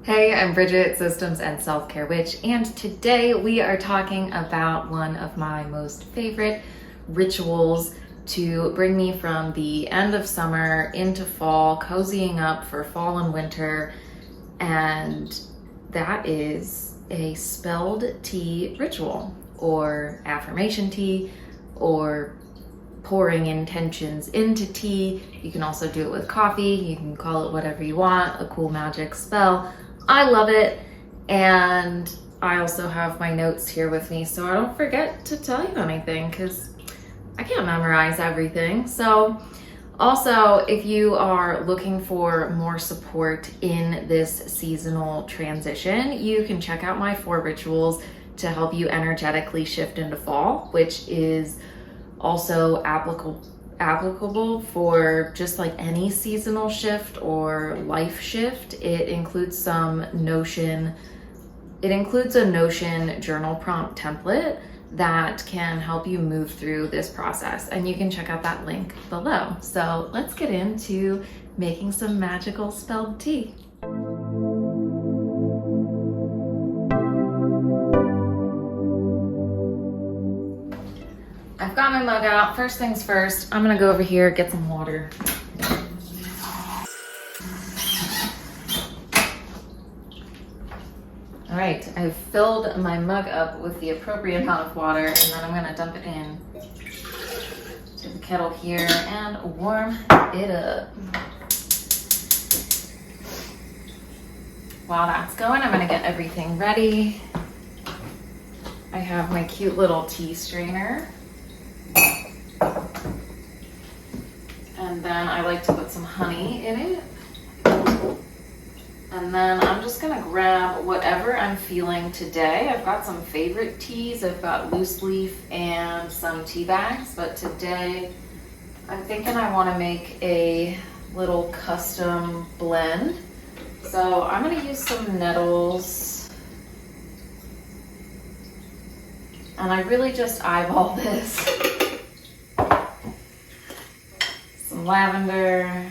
Hey, I'm Bridget, Systems and Self-Care Witch, and today we are talking about one of my most favorite rituals to bring me from the end of summer into fall, cozying up for fall and winter, and that is a spelled tea ritual, or affirmation tea, or pouring intentions into tea. You can also do it with coffee. You can call it whatever you want, a cool magic spell. I love it, and I also have my notes here with me so I don't forget to tell you anything because I can't memorize everything. So also, if you are looking for more support in this seasonal transition, you can check out my 4 rituals to help you energetically shift into fall, which is also applicable for just like any seasonal shift or life shift. It includes a Notion journal prompt template that can help you move through this process, and you can check out that link below. So let's get into making some magical spelled tea. I've got my mug out. First things first, I'm gonna go over here, get some water. All right, I've filled my mug up with the appropriate amount of water, and then I'm gonna dump it in to the kettle here and warm it up. While that's going, I'm gonna get everything ready. I have my cute little tea strainer. And then I like to put some honey in it. And then I'm just gonna grab whatever I'm feeling today. I've got some favorite teas. I've got loose leaf and some tea bags, but today I'm thinking I wanna make a little custom blend. So I'm gonna use some nettles. And I really just eyeball this. Some lavender,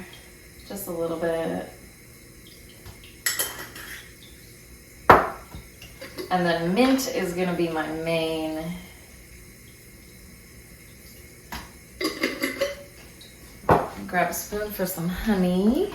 just a little bit. And then mint is gonna be my main. Grab a spoon for some honey.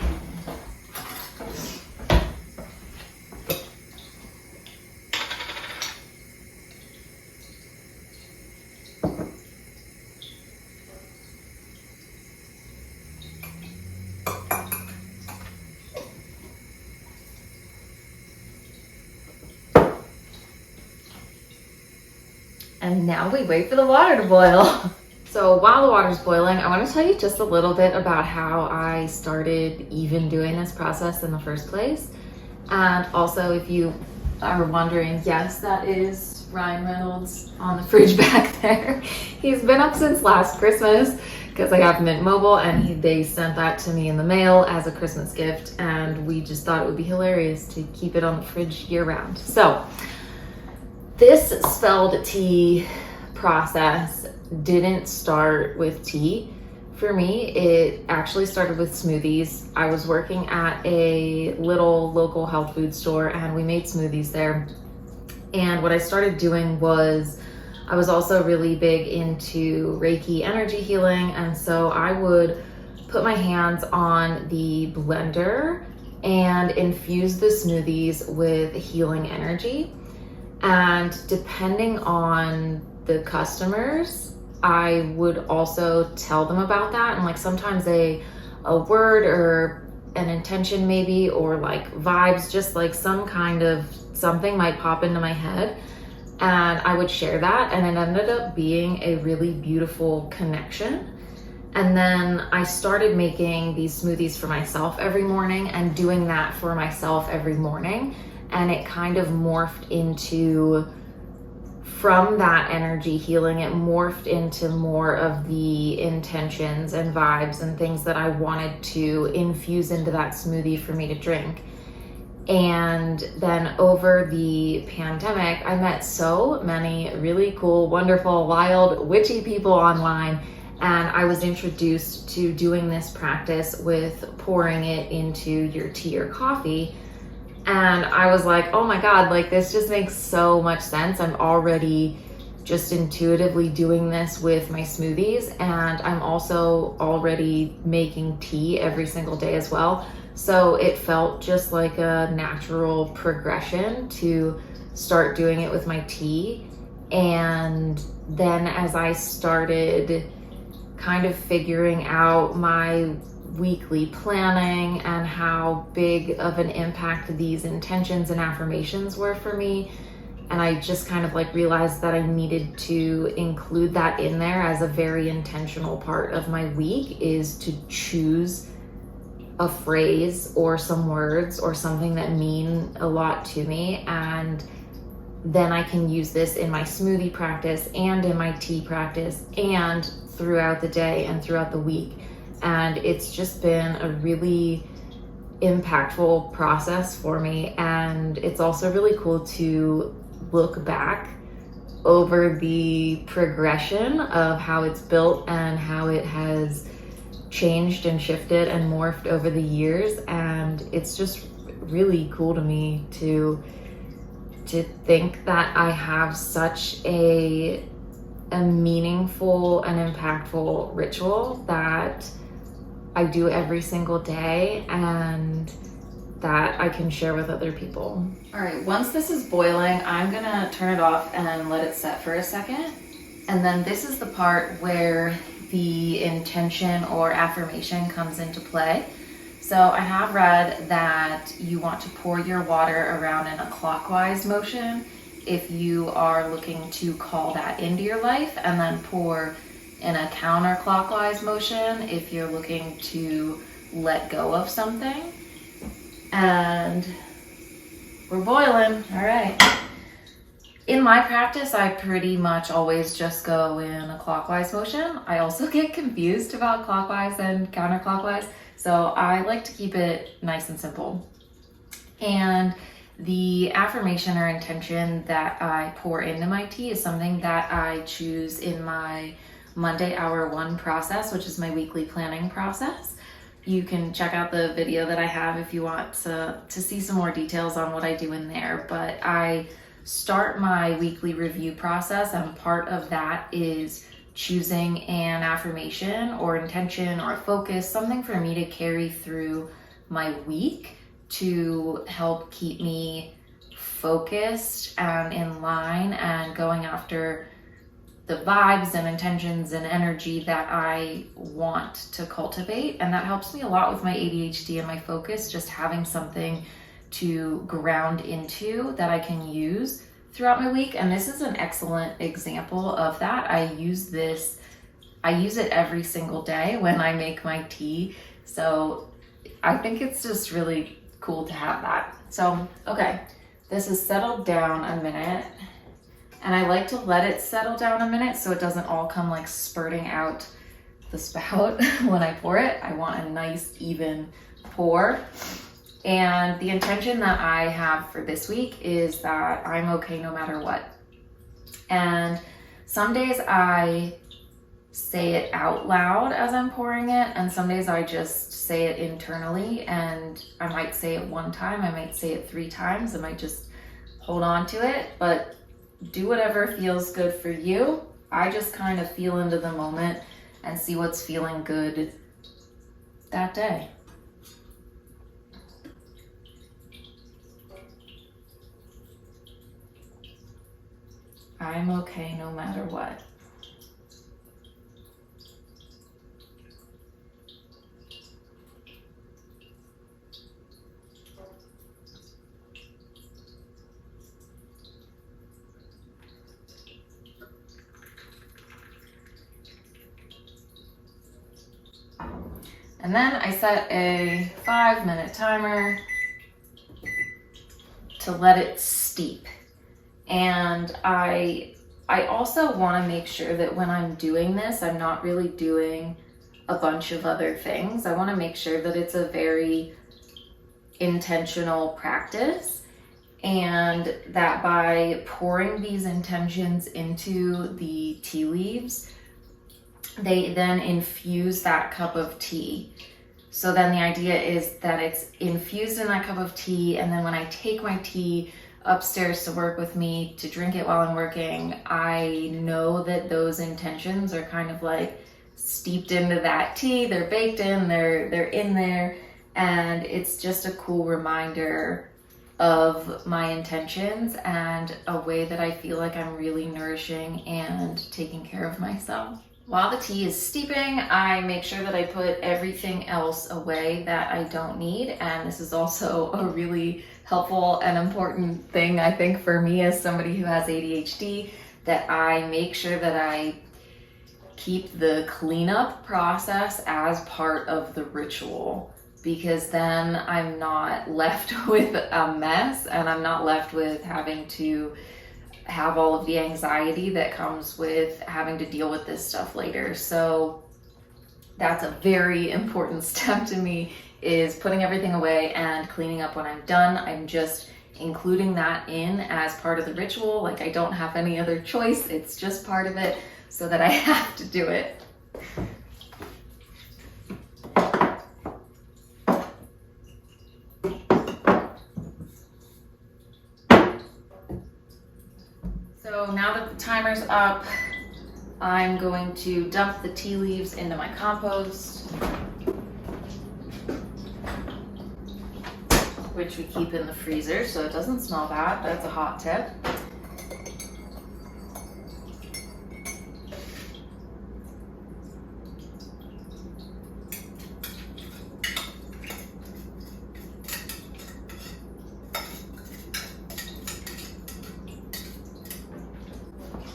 And now we wait for the water to boil. So while the water's boiling, I want to tell you just a little bit about how I started even doing this process in the first place. And also, if you are wondering, yes, that is Ryan Reynolds on the fridge back there. He's been up since last Christmas because I have Mint Mobile, and they sent that to me in the mail as a Christmas gift. And we just thought it would be hilarious to keep it on the fridge year round. So this spelled tea process didn't start with tea. For me, it actually started with smoothies. I was working at a little local health food store, and we made smoothies there. And what I started doing was, I was also really big into Reiki energy healing, and so I would put my hands on the blender and infuse the smoothies with healing energy. And depending on the customers, I would also tell them about that. And like sometimes a word or an intention maybe, or like vibes, just like some kind of something might pop into my head. And I would share that, and it ended up being a really beautiful connection. And then I started making these smoothies for myself every morning and doing that for myself every morning. And it kind of morphed into, from that energy healing, it morphed into more of the intentions and vibes and things that I wanted to infuse into that smoothie for me to drink. And then over the pandemic, I met so many really cool, wonderful, wild, witchy people online. And I was introduced to doing this practice with pouring it into your tea or coffee. And I was like, oh my God, like this just makes so much sense. I'm already just intuitively doing this with my smoothies, and I'm also already making tea every single day as well. So it felt just like a natural progression to start doing it with my tea. And then as I started kind of figuring out my weekly planning and how big of an impact these intentions and affirmations were for me, and I just kind of like realized that I needed to include that in there as a very intentional part of my week, is to choose a phrase or some words or something that mean a lot to me. And then I can use this in my smoothie practice and in my tea practice and throughout the day and throughout the week. And it's just been a really impactful process for me. And it's also really cool to look back over the progression of how it's built and how it has changed and shifted and morphed over the years. And it's just really cool to me to think that I have such a meaningful and impactful ritual that I do every single day and that I can share with other people. All right, once this is boiling, I'm gonna turn it off and let it set for a second. And then this is the part where the intention or affirmation comes into play. So I have read that you want to pour your water around in a clockwise motion if you are looking to call that into your life, and then pour in a counterclockwise motion if you're looking to let go of something. And we're boiling. All right. In my practice, I pretty much always just go in a clockwise motion. I also get confused about clockwise and counterclockwise, so I like to keep it nice and simple. And the affirmation or intention that I pour into my tea is something that I choose in my Monday Hour 1 process, which is my weekly planning process. You can check out the video that I have if you want to see some more details on what I do in there. But I start my weekly review process, and part of that is choosing an affirmation or intention or focus, something for me to carry through my week to help keep me focused and in line and going after the vibes and intentions and energy that I want to cultivate. And that helps me a lot with my ADHD and my focus, just having something to ground into that I can use throughout my week. And this is an excellent example of that. I use it every single day when I make my tea. So I think it's just really cool to have that. So, okay, this has settled down a minute. And I like to let it settle down a minute so it doesn't all come like spurting out the spout when I pour it. I want a nice, even pour. And the intention that I have for this week is that I'm okay no matter what. And some days I say it out loud as I'm pouring it, and some days I just say it internally, and I might say it one time, I might say it 3 times, I might just hold on to it, but do whatever feels good for you. I just kind of feel into the moment and see what's feeling good that day. I'm okay no matter what. And then I set a 5-minute timer to let it steep. And I also want to make sure that when I'm doing this, I'm not really doing a bunch of other things. I want to make sure that it's a very intentional practice, and that by pouring these intentions into the tea leaves, they then infuse that cup of tea So then the idea is that it's infused in that cup of tea, and then when I take my tea upstairs to work with me to drink it while I'm working, I know that those intentions are kind of like steeped into that tea. They're baked in, they're in there, and it's just a cool reminder of my intentions and a way that I feel like I'm really nourishing and taking care of myself. While the tea is steeping, I make sure that I put everything else away that I don't need. And this is also a really helpful and important thing, I think, for me as somebody who has ADHD, that I make sure that I keep the cleanup process as part of the ritual, because then I'm not left with a mess and I'm not left with having to have all of the anxiety that comes with having to deal with this stuff later. So that's a very important step to me, is putting everything away and cleaning up when I'm done. I'm just including that in as part of the ritual. Like, I don't have any other choice. It's just part of it, so that I have to do it. So now that the timer's up, I'm going to dump the tea leaves into my compost, which we keep in the freezer so it doesn't smell bad. That's a hot tip.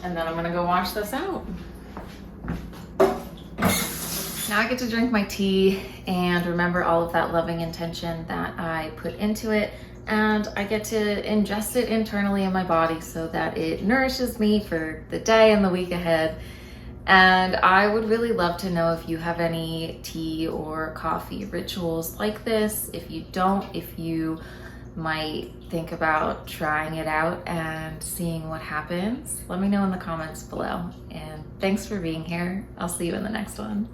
And then I'm gonna go wash this out. Now I get to drink my tea and remember all of that loving intention that I put into it, and I get to ingest it internally in my body so that it nourishes me for the day and the week ahead. And I would really love to know if you have any tea or coffee rituals like this. If you don't, if you might think about trying it out and seeing what happens, let me know in the comments below. And thanks for being here. I'll see you in the next one.